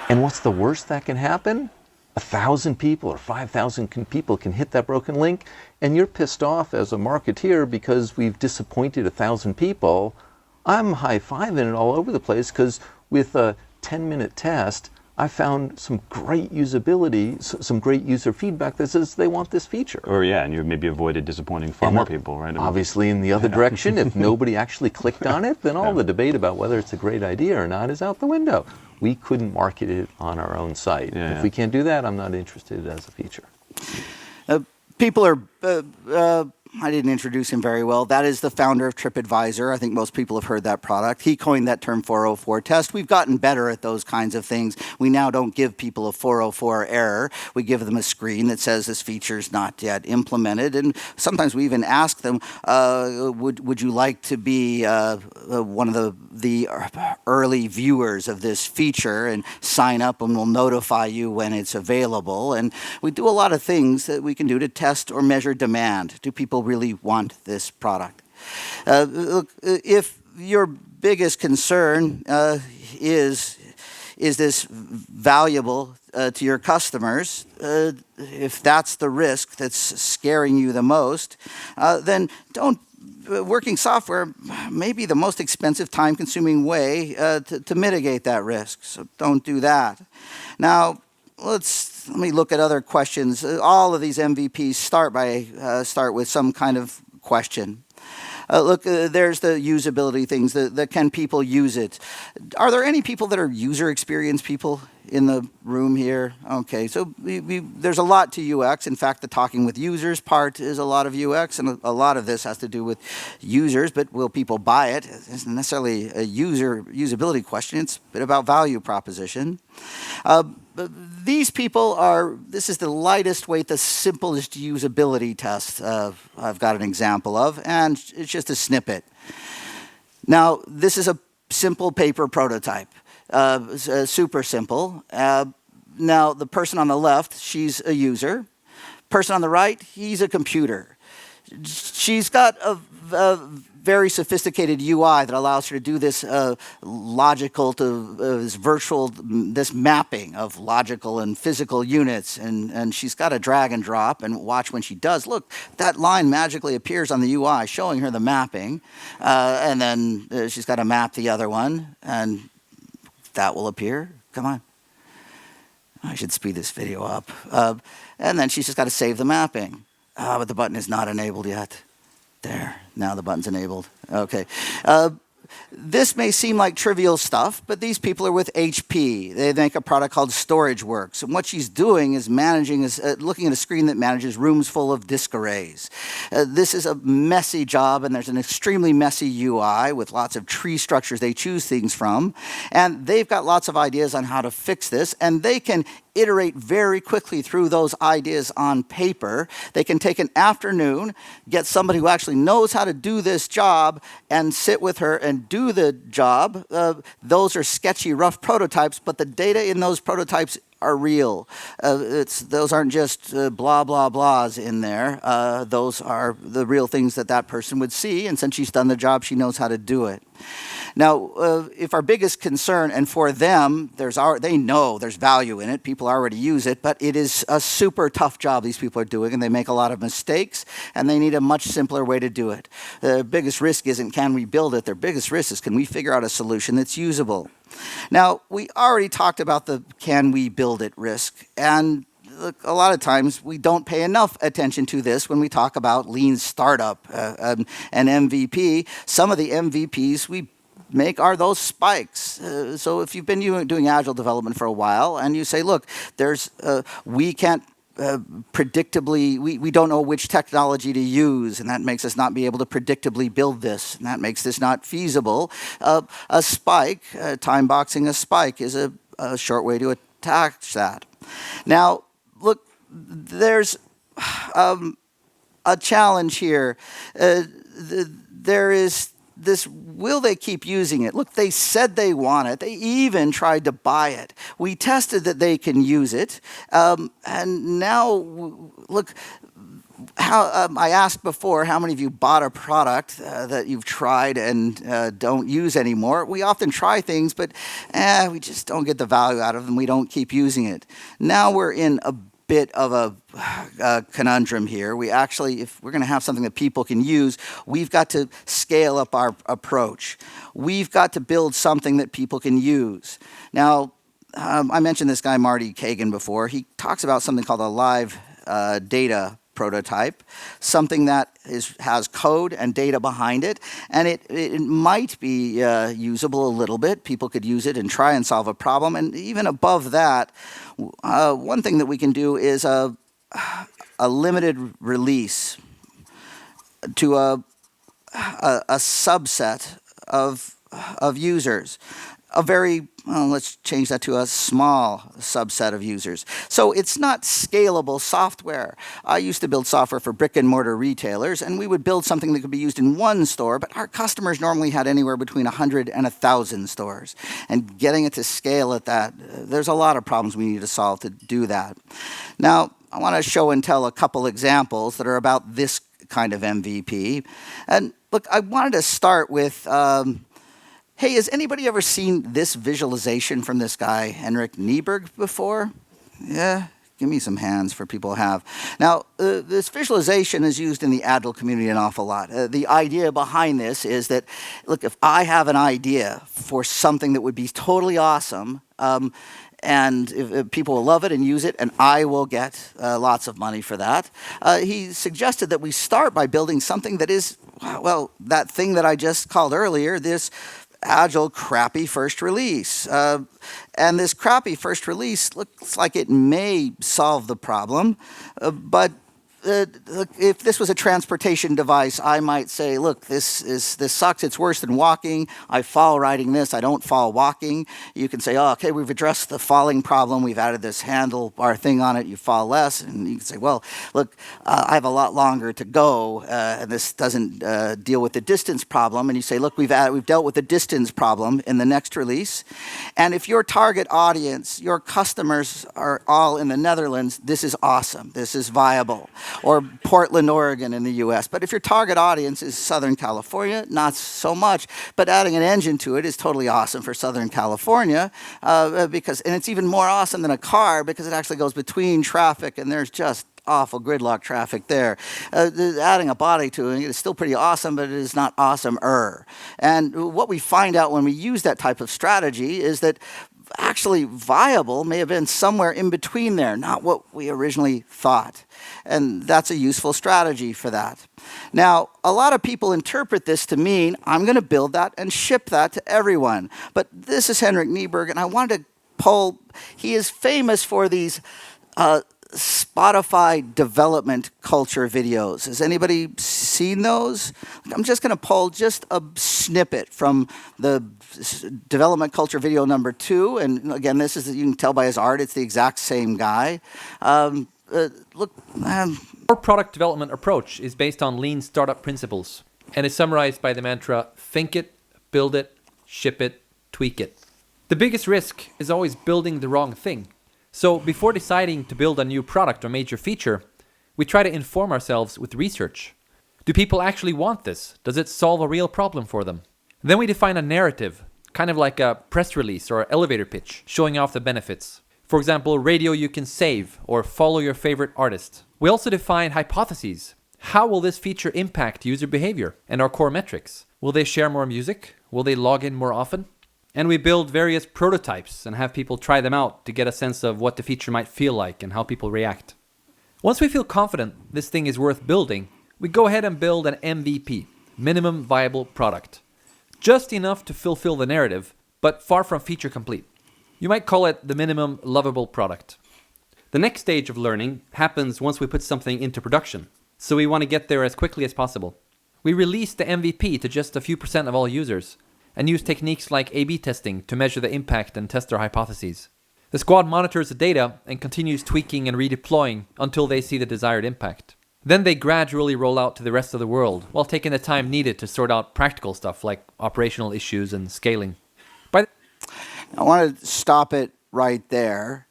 And what's the worst that can happen? 1,000 people or 5,000 people can hit that broken link, and you're pissed off as a marketeer because we've disappointed 1,000 people. I'm high-fiving it all over the place because with a 10-minute test, I found some great usability, some great user feedback that says they want this feature. Or yeah, and you maybe avoided disappointing far more people, right? Obviously in the other direction, if nobody actually clicked on it, then all the debate about whether it's a great idea or not is out the window. We couldn't market it on our own site. If we can't do that, I'm not interested as a feature. People are... I didn't introduce him very well. That is the founder of TripAdvisor. I think most people have heard that product. He coined that term 404 test. We've gotten better at those kinds of things. We now don't give people a 404 error. We give them a screen that says this feature is not yet implemented. And sometimes we even ask them, would you like to be one of the early viewers of this feature and sign up, and we'll notify you when it's available. And we do a lot of things that we can do to test or measure demand. Do people really want this product? Look, if your biggest concern is this valuable to your customers, if that's the risk that's scaring you the most, then don't. Working software may be the most expensive, time-consuming way to mitigate that risk, so don't do that. Now, let me look at other questions. All of these MVPs start with some kind of question. Look, there's the usability things. The can people use it? Are there any people that are user experience people in the room here? Okay, so there's a lot to UX. In fact, the talking with users part is a lot of UX, and a lot of this has to do with users, but will people buy it? It isn't necessarily a usability question. It's a bit about value proposition. These people this is the lightest weight, the simplest usability test I've got an example of, and it's just a snippet. Now, this is a simple paper prototype, super simple. Now, the person on the left, she's a user. Person on the right, he's a computer. She's got a very sophisticated UI that allows her to do this logical this virtual, this mapping of logical and physical units. And she's got a drag and drop, and watch when she does. Look, that line magically appears on the UI showing her the mapping. And then she's got to map the other one, and that will appear. Come on. I should speed this video up. And then she's just got to save the mapping. But the button is not enabled yet. There, now the button's enabled. Okay. This may seem like trivial stuff, but these people are with HP. They make a product called StorageWorks. And what she's doing is looking at a screen that manages rooms full of disk arrays. This is a messy job, and there's an extremely messy UI with lots of tree structures they choose things from. And they've got lots of ideas on how to fix this, and they can iterate very quickly through those ideas on paper. They can take an afternoon, get somebody who actually knows how to do this job, and sit with her and do the job. Those are sketchy, rough prototypes, but the data in those prototypes are real. Those aren't just blah, blah, blahs in there. Those are the real things that person would see, and since she's done the job, she knows how to do it. Now, if our biggest concern, and for them, they know there's value in it, people already use it, but it is a super tough job these people are doing, and they make a lot of mistakes, and they need a much simpler way to do it. The biggest risk isn't can we build it, their biggest risk is can we figure out a solution that's usable. Now, we already talked about the can we build it risk, and look, a lot of times we don't pay enough attention to this when we talk about lean startup and MVP. Some of the MVPs we make are those spikes. So if you've been doing Agile development for a while and you say, look, we can't predictably, we don't know which technology to use, and that makes us not be able to predictably build this, and that makes this not feasible. A spike, time boxing a spike, is a short way to attack that. Now, look, there's a challenge here. There is this, will they keep using it? Look, they said they want it. They even tried to buy it. We tested that they can use it. And now, look, I asked before, how many of you bought a product that you've tried and don't use anymore? We often try things, but we just don't get the value out of them. We don't keep using it. Now we're in a bit of a conundrum here. We actually, if we're going to have something that people can use, we've got to scale up our approach. We've got to build something that people can use. Now, I mentioned this guy Marty Kagan before. He talks about something called a live data prototype, something that has code and data behind it, and it might be usable a little bit. People could use it and try and solve a problem, and even above that, one thing that we can do is a limited release to a subset of users. Let's change that to a small subset of users. So it's not scalable software. I used to build software for brick and mortar retailers, and we would build something that could be used in one store, but our customers normally had anywhere between 100 and 1,000 stores. And getting it to scale at that, there's a lot of problems we need to solve to do that. Now, I want to show and tell a couple examples that are about this kind of MVP. And look, I wanted to start with hey, has anybody ever seen this visualization from this guy, Henrik Nieberg, before? Yeah, give me some hands for people who have. Now, this visualization is used in the Agile community an awful lot. The idea behind this is that, look, if I have an idea for something that would be totally awesome, and if people will love it and use it, and I will get lots of money for that. He suggested that we start by building something that is, well, that thing that I just called earlier, this Agile crappy first release. And this crappy first release looks like it may solve the problem, but if this was a transportation device, I might say, look, this sucks. It's worse than walking. I fall riding this. I don't fall walking. You can say, oh, okay, we've addressed the falling problem. We've added this handlebar thing on it. You fall less. And you can say, well, look, I have a lot longer to go, and this doesn't deal with the distance problem. And you say, look, we've dealt with the distance problem in the next release. And if your target audience, your customers are all in the Netherlands, this is awesome. This is viable. or Portland, Oregon in the US. But if your target audience is Southern California, not so much. But adding an engine to it is totally awesome for Southern California and it's even more awesome than a car because it actually goes between traffic and there's just awful gridlock traffic there. Adding a body to it is still pretty awesome, but it is not awesome-er. And what we find out when we use that type of strategy is that actually viable may have been somewhere in between there, not what we originally thought. And that's a useful strategy for that. Now, a lot of people interpret this to mean, I'm going to build that and ship that to everyone. But this is Henrik Nieberg, and I wanted to poll, he is famous for these Spotify development culture videos. Has anybody seen those? I'm just going to pull just a snippet from the development culture video number 2. And again, this is, you can tell by his art, it's the exact same guy. Look. Our product development approach is based on lean startup principles and is summarized by the mantra, think it, build it, ship it, tweak it. The biggest risk is always building the wrong thing. So before deciding to build a new product or major feature, we try to inform ourselves with research. Do people actually want this? Does it solve a real problem for them? Then we define a narrative, kind of like a press release or elevator pitch, showing off the benefits. For example, radio you can save or follow your favorite artist. We also define hypotheses. How will this feature impact user behavior and our core metrics? Will they share more music? Will they log in more often? And we build various prototypes and have people try them out to get a sense of what the feature might feel like and how people react. Once we feel confident this thing is worth building, we go ahead and build an MVP, minimum viable product. Just enough to fulfill the narrative, but far from feature complete. You might call it the minimum lovable product. The next stage of learning happens once we put something into production, so we want to get there as quickly as possible. We release the MVP to just a few % of all users, and use techniques like A/B testing to measure the impact and test our hypotheses. The squad monitors the data and continues tweaking and redeploying until they see the desired impact. Then they gradually roll out to the rest of the world, while taking the time needed to sort out practical stuff like operational issues and scaling. I want to stop it right there,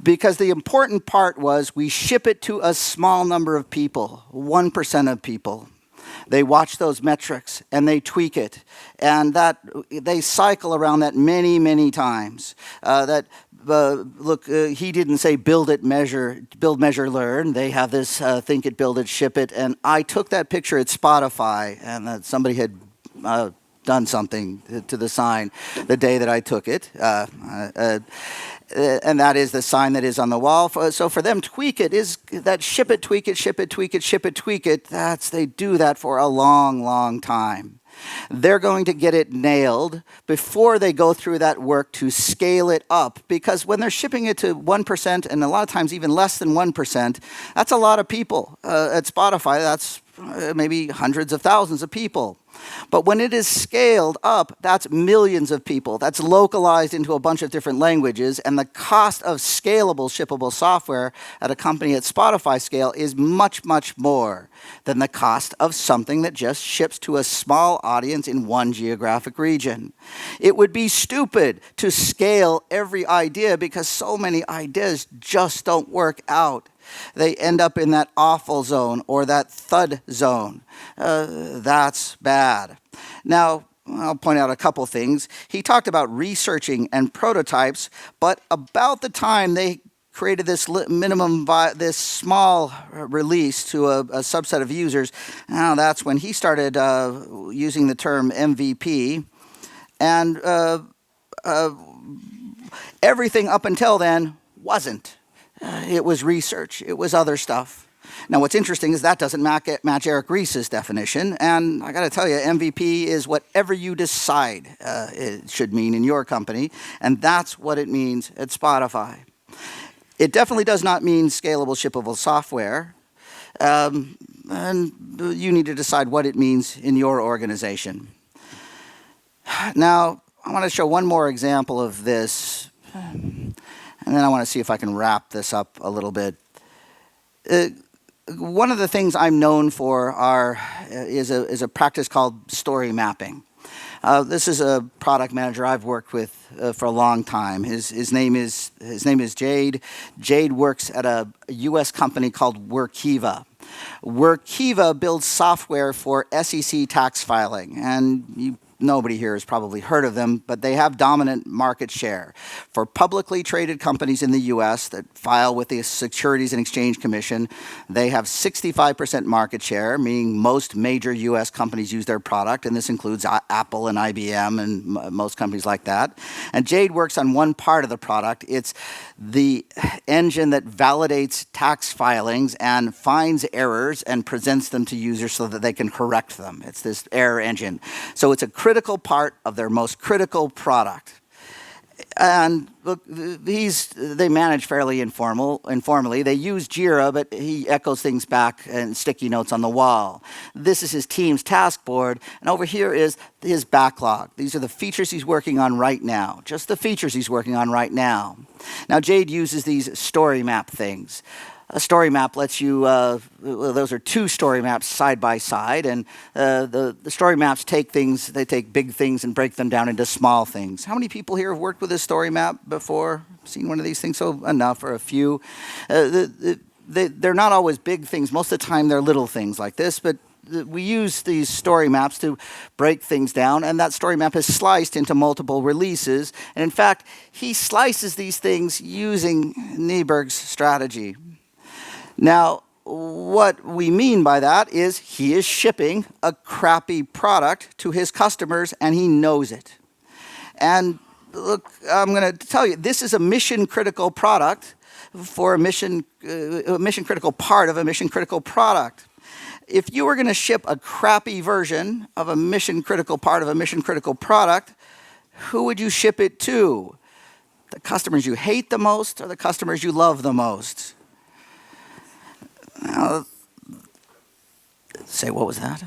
because the important part was we ship it to a small number of people, 1% of people. They watch those metrics and they tweak it, and that they cycle around that many, many times. He didn't say build it, measure, learn. They have this think it, build it, ship it. And I took that picture at Spotify, and somebody had done something to the sign the day that I took it. And that is the sign that is on the wall. So for them, tweak it is that ship it, tweak it, ship it, tweak it, ship it, tweak it. They do that for a long, long time. They're going to get it nailed before they go through that work to scale it up. Because when they're shipping it to 1%, and a lot of times even less than 1%, that's a lot of people. At Spotify, that's maybe hundreds of thousands of people. But when it is scaled up, that's millions of people. That's localized into a bunch of different languages, and the cost of scalable, shippable software at a company at Spotify scale is much, much more than the cost of something that just ships to a small audience in one geographic region. It would be stupid to scale every idea because so many ideas just don't work out. They end up in that awful zone or that thud zone. That's bad. Now, I'll point out a couple things. He talked about researching and prototypes, but about the time they created this this small release to a subset of users, now that's when he started using the term MVP. And everything up until then wasn't. It was research. It was other stuff. Now, what's interesting is that doesn't match Eric Ries's definition. And I got to tell you, MVP is whatever you decide it should mean in your company. And that's what it means at Spotify. It definitely does not mean scalable, shippable software. And you need to decide what it means in your organization. Now, I want to show one more example of this. And then I want to see if I can wrap this up a little bit. One of the things I'm known for is a practice called story mapping. This is a product manager I've worked with for a long time. His name is Jade. Jade works at a U.S. company called Workiva. Workiva builds software for SEC tax filing, and nobody here has probably heard of them, but they have dominant market share. For publicly traded companies in the U.S. that file with the Securities and Exchange Commission, they have 65% market share, meaning most major U.S. companies use their product, and this includes Apple and IBM and most companies like that. And Jade works on one part of the product. It's the engine that validates tax filings and finds errors and presents them to users so that they can correct them. It's this error engine. So it's a critical part of their most critical product. And look, they manage fairly informally. They use Jira, but he echoes things back in sticky notes on the wall. This is his team's task board, and over here is his backlog. These are the features he's working on right now, just the features he's working on right now. Now, Jade uses these Storymap things. A story map lets you, those are two story maps side by side, and the story maps take big things and break them down into small things. How many people here have worked with a story map before? Seen one of these things? So enough, or a few. They're not always big things. Most of the time they're little things like this, but we use these story maps to break things down, and that story map is sliced into multiple releases. And in fact, he slices these things using Nyberg's strategy. Now, what we mean by that is he is shipping a crappy product to his customers, and he knows it. And look, I'm going to tell you, this is a mission-critical product for a mission-critical part of a mission-critical product. If you were going to ship a crappy version of a mission-critical part of a mission-critical product, who would you ship it to? The customers you hate the most or the customers you love the most? Say, what was that?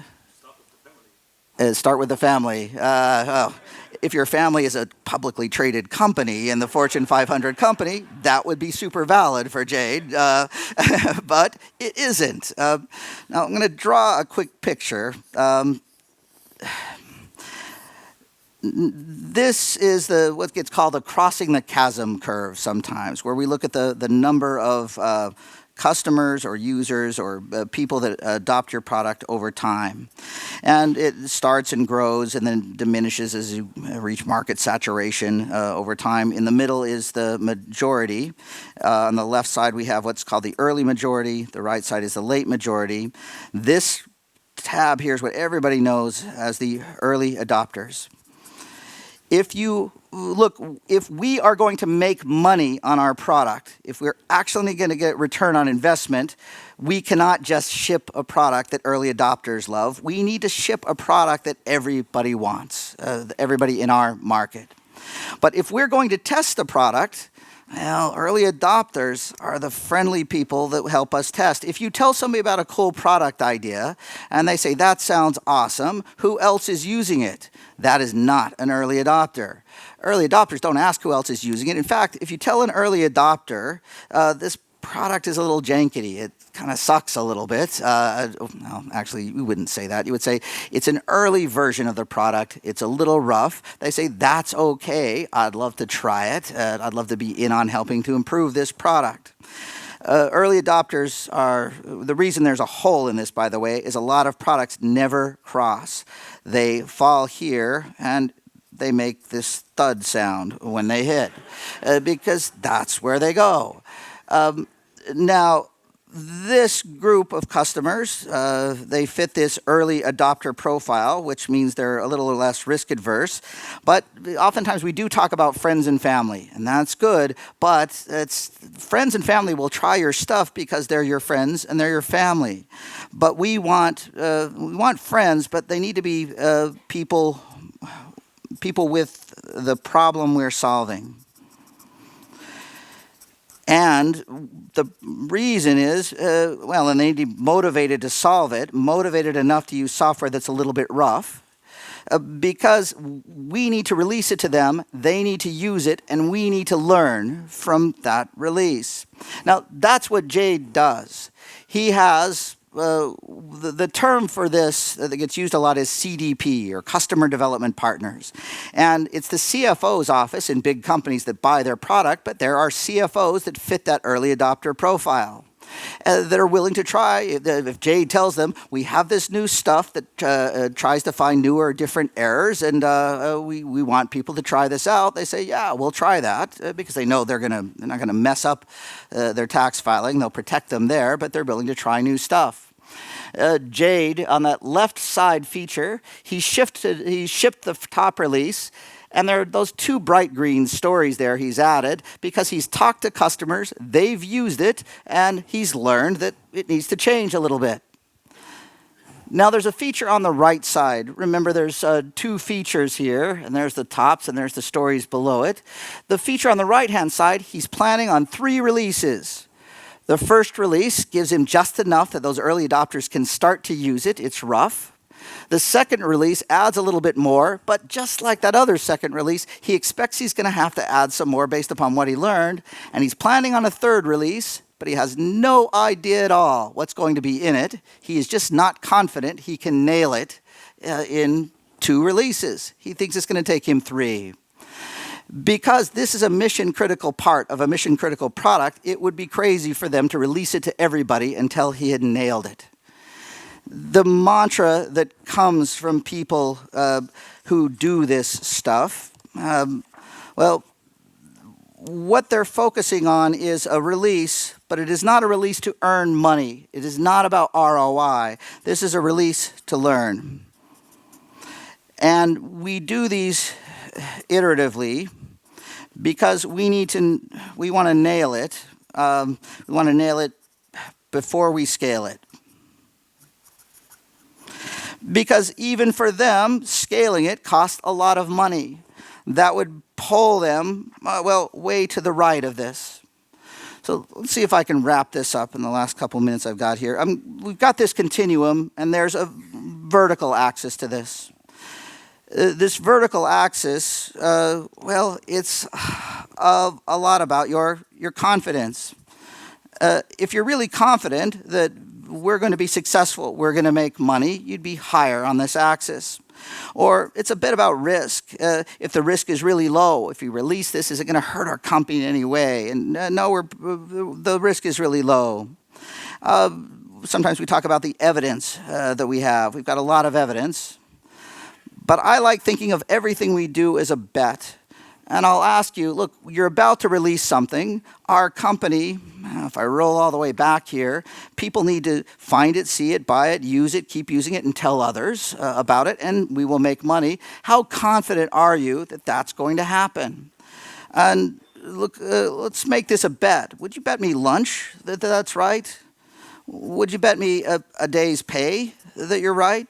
Start with the family. If your family is a publicly traded company in the Fortune 500 company, that would be super valid for Jade, but it isn't. Now, I'm going to draw a quick picture. This is what gets called the crossing the chasm curve sometimes, where we look at the number of customers or users or people that adopt your product over time. And it starts and grows and then diminishes as you reach market saturation over time. In the middle is the majority. On the left side, we have what's called the early majority. The right side is the late majority. This tab here is what everybody knows as the early adopters. If we are going to make money on our product, if we're actually going to get return on investment, we cannot just ship a product that early adopters love. We need to ship a product that everybody wants, everybody in our market. But if we're going to test the product, well, early adopters are the friendly people that help us test. If you tell somebody about a cool product idea and they say, that sounds awesome, who else is using it? That is not an early adopter. Early adopters don't ask who else is using it. In fact, if you tell an early adopter, this product is a little jankety, it kind of sucks a little bit. No, actually, you wouldn't say that. You would say, it's an early version of the product. It's a little rough. They say, that's okay. I'd love to try it. I'd love to be in on helping to improve this product. Early adopters are, the reason there's a hole in this, by the way, is a lot of products never cross. They fall here and they make this thud sound when they hit, because that's where they go. Now, this group of customers, they fit this early adopter profile, which means they're a little less risk adverse. But oftentimes we do talk about friends and family, and that's good. But friends and family will try your stuff because they're your friends and they're your family. But we want friends, but they need to be people with the problem we're solving. And the reason is, and they need to be motivated to solve it, motivated enough to use software that's a little bit rough, because we need to release it to them, they need to use it, and we need to learn from that release. Now, that's what Jade does. He has the term for this that gets used a lot is CDP, or Customer Development Partners. And it's the CFO's office in big companies that buy their product, but there are CFOs that fit that early adopter profile. That are willing to try. If Jade tells them, we have this new stuff that tries to find newer, different errors, and we want people to try this out, they say, yeah, we'll try that, because they know they're not going to mess up their tax filing. They'll protect them there, but they're willing to try new stuff. Jade, on that left side feature, he shipped the top release. And there are those two bright green stories there he's added because he's talked to customers, they've used it, and he's learned that it needs to change a little bit. Now there's a feature on the right side. Remember, there's two features here, and there's the tops and there's the stories below it. The feature on the right-hand side, he's planning on 3 releases. The first release gives him just enough that those early adopters can start to use it. It's rough. The second release adds a little bit more, but just like that other second release, he expects he's going to have to add some more based upon what he learned, and he's planning on a third release, but he has no idea at all what's going to be in it. He is just not confident he can nail it in 2 releases. He thinks it's going to take him 3. Because this is a mission-critical part of a mission-critical product, it would be crazy for them to release it to everybody until he had nailed it. The mantra that comes from people who do this stuff, well, what they're focusing on is a release, but it is not a release to earn money. It is not about ROI. This is a release to learn. And we do these iteratively because we want to nail it. We want to nail it before we scale it. Because even for them, scaling it costs a lot of money. That would pull them, way to the right of this. So let's see if I can wrap this up in the last couple minutes I've got here. We've got this continuum, and there's a vertical axis to this. This vertical axis, it's a lot about your confidence. If you're really confident that we're going to be successful, we're going to make money, you'd be higher on this axis. Or it's a bit about risk. If the risk is really low, if we release this, is it going to hurt our company in any way? And the risk is really low. Sometimes we talk about the evidence that we have. We've got a lot of evidence. But I like thinking of everything we do as a bet. And I'll ask you, look, you're about to release something. Our company, if I roll all the way back here, people need to find it, see it, buy it, use it, keep using it, and tell others about it, and we will make money. How confident are you that that's going to happen? And look, let's make this a bet. Would you bet me lunch that that's right? Would you bet me a day's pay that you're right?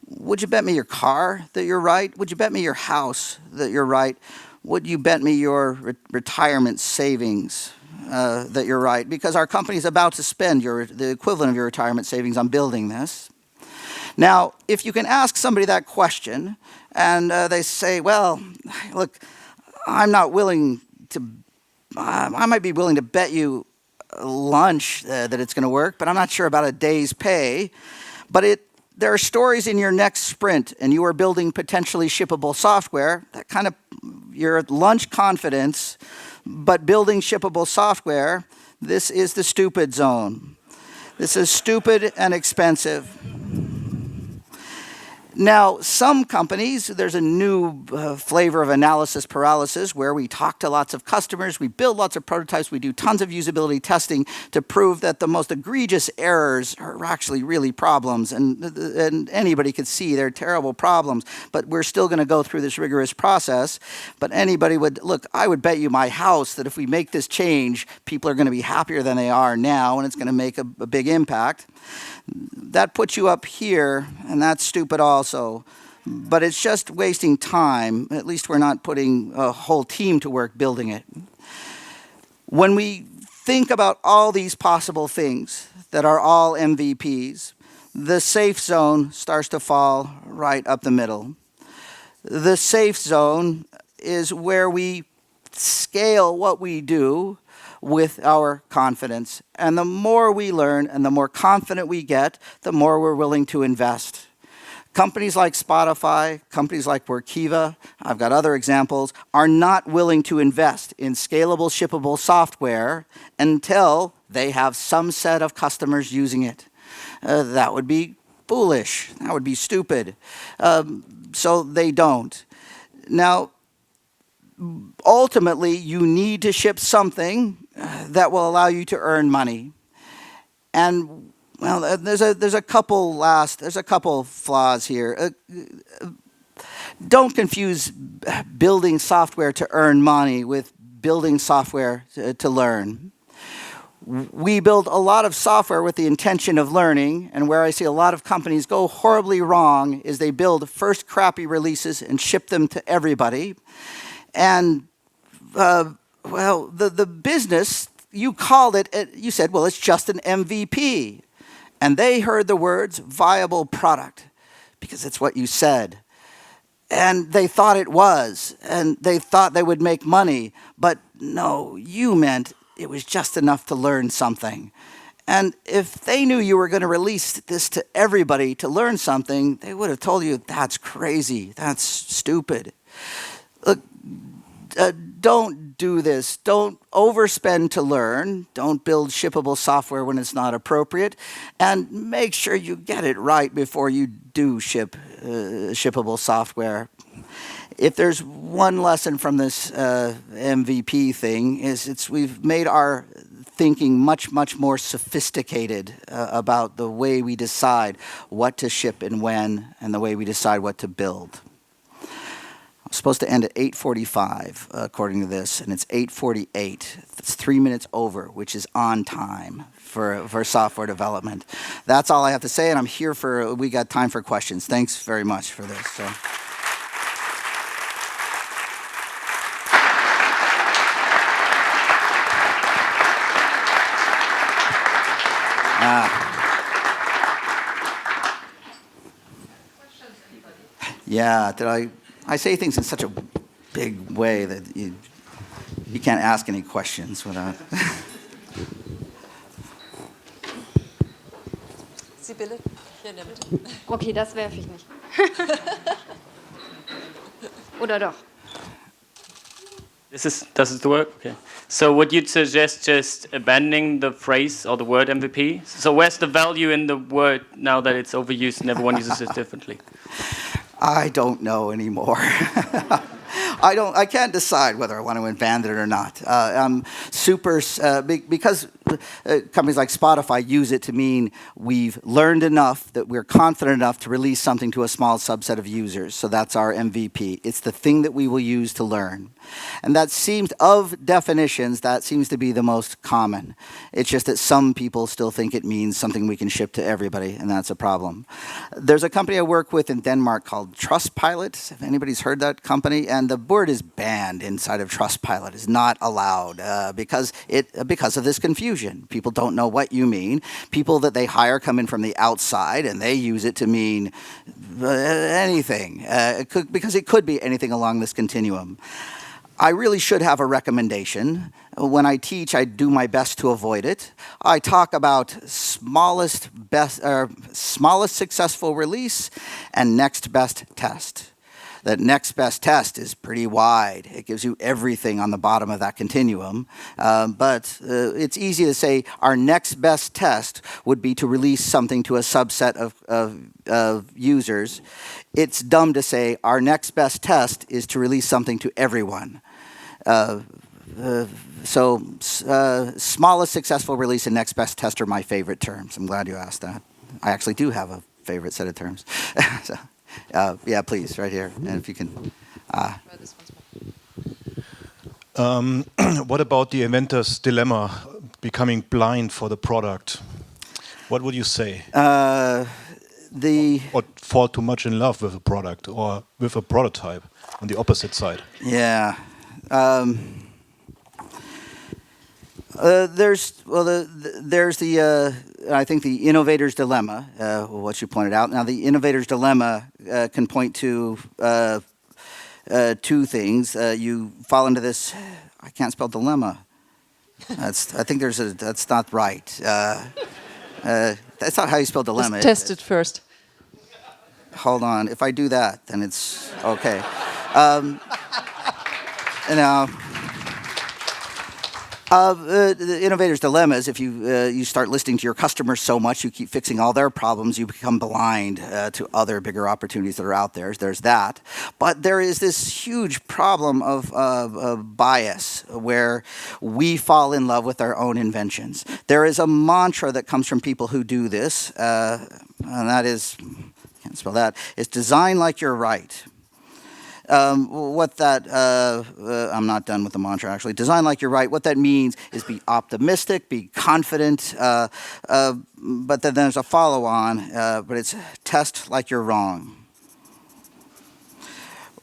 Would you bet me your car that you're right? Would you bet me your house that you're right? Would you bet me your retirement savings that you're right? Because our company is about to spend the equivalent of your retirement savings on building this. Now, if you can ask somebody that question and they say, well, look, I might be willing to bet you lunch that it's going to work, but I'm not sure about a day's pay. But there are stories in your next sprint, and you are building potentially shippable software, that kind of your lunch confidence, but building shippable software, this is the stupid zone. This is stupid and expensive. Now, some companies, there's a new flavor of analysis paralysis where we talk to lots of customers, we build lots of prototypes, we do tons of usability testing to prove that the most egregious errors are actually really problems, and anybody could see they're terrible problems, but we're still going to go through this rigorous process. But anybody I would bet you my house that if we make this change, people are going to be happier than they are now, and it's going to make a big impact. That puts you up here, and that's stupid also. But it's just wasting time. At least we're not putting a whole team to work building it. When we think about all these possible things that are all MVPs, the safe zone starts to fall right up the middle. The safe zone is where we scale what we do, with our confidence. And the more we learn and the more confident we get, the more we're willing to invest. Companies like Spotify, companies like Workiva, I've got other examples, are not willing to invest in scalable, shippable software until they have some set of customers using it. That would be foolish. That would be stupid. So they don't. Now, ultimately, you need to ship something that will allow you to earn money. And well, there's a couple flaws here. Don't confuse building software to earn money with building software to learn. We build a lot of software with the intention of learning, and where I see a lot of companies go horribly wrong is they build first crappy releases and ship them to everybody. And well, the business, you called it, you said, well, it's just an MVP. And they heard the words viable product because it's what you said. And they thought it was, and they thought they would make money. But no, you meant it was just enough to learn something. And if they knew you were going to release this to everybody to learn something, they would have told you, that's crazy, that's stupid. Look, don't do this. Don't overspend to learn. Don't build shippable software when it's not appropriate. And make sure you get it right before you do ship shippable software. If there's one lesson from this MVP thing, is we've made our thinking much, much more sophisticated about the way we decide what to ship and when, and the way we decide what to build. I'm supposed to end at 8:45, according to this, and it's 8:48. That's 3 minutes over, which is on time for software development. That's all I have to say, and I'm here we got time for questions. Thanks very much for this. So. Yeah, I say things in such a big way that you can't ask any questions without. Sibylle, hier nimmt. Okay, das werfe ich nicht. Oder doch? Does it work? Okay. So would you suggest just abandoning the phrase or the word MVP? So where's the value in the word now that it's overused and everyone uses it differently? I don't know anymore. I can't decide whether I want to abandon it or not. I'm super because companies like Spotify use it to mean we've learned enough that we're confident enough to release something to a small subset of users. So that's our MVP. It's the thing that we will use to learn. And that seems, of definitions, that seems to be the most common. It's just that some people still think it means something we can ship to everybody, and that's a problem. There's a company I work with in Denmark called Trustpilot. If anybody's heard that company, and the word is banned inside of Trustpilot. It's not allowed because of this confusion. People don't know what you mean. People that they hire come in from the outside, and they use it to mean anything, because it could be anything along this continuum. I really should have a recommendation. When I teach, I do my best to avoid it. I talk about smallest successful release and next best test. That next best test is pretty wide. It gives you everything on the bottom of that continuum. But it's easy to say our next best test would be to release something to a subset of users. It's dumb to say our next best test is to release something to everyone. Smallest successful release and next best test are my favorite terms. I'm glad you asked that. I actually do have a favorite set of terms. Yeah, please, right here. And if you can. What about the inventor's dilemma, becoming blind for the product? What would you say? Or fall too much in love with a product or with a prototype on the opposite side? Yeah. There's I think the Innovators Dilemma, what you pointed out. Now, the Innovators Dilemma can point to two things. You fall into this, I can't spell dilemma. I think that's not right. That's not how you spell dilemma. Let's test it first. Hold on. If I do that, then it's okay. Now, the Innovators Dilemma is if you start listening to your customers so much, you keep fixing all their problems, you become blind to other bigger opportunities that are out there. There's that. But there is this huge problem of bias where we fall in love with our own inventions. There is a mantra that comes from people who do this, and that is, can't spell that, is design like you're right. I'm not done with the mantra, actually. Design like you're right. What that means is be optimistic, be confident, but then there's a follow-on, but it's test like you're wrong.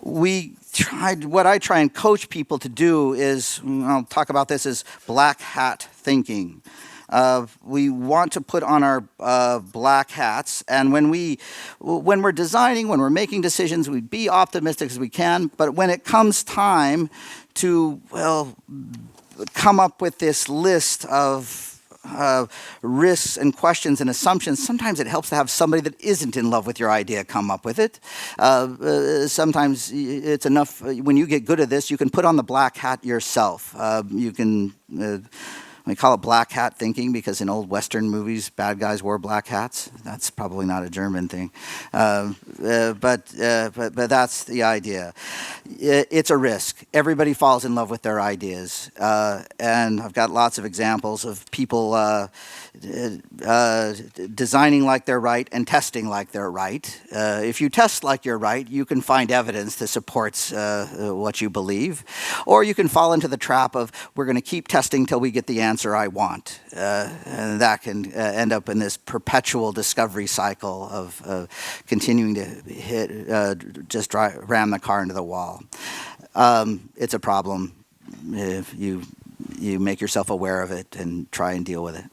What I try and coach people to do is, I'll talk about this as black hat thinking. We want to put on our black hats, and when we're designing, when we're making decisions, we be optimistic as we can. But when it comes time to come up with this list of risks and questions and assumptions, sometimes it helps to have somebody that isn't in love with your idea come up with it. Sometimes it's enough when you get good at this, you can put on the black hat yourself. You can. We call it black hat thinking because in old Western movies, bad guys wore black hats. That's probably not a German thing, but that's the idea. It's a risk. Everybody falls in love with their ideas, and I've got lots of examples of people designing like they're right and testing like they're right. If you test like you're right, you can find evidence that supports what you believe, or you can fall into the trap of we're going to keep testing till we get the answer I want, and that can end up in this perpetual discovery cycle of continuing to ram the car into the wall. It's a problem if you make yourself aware of it and try and deal with it.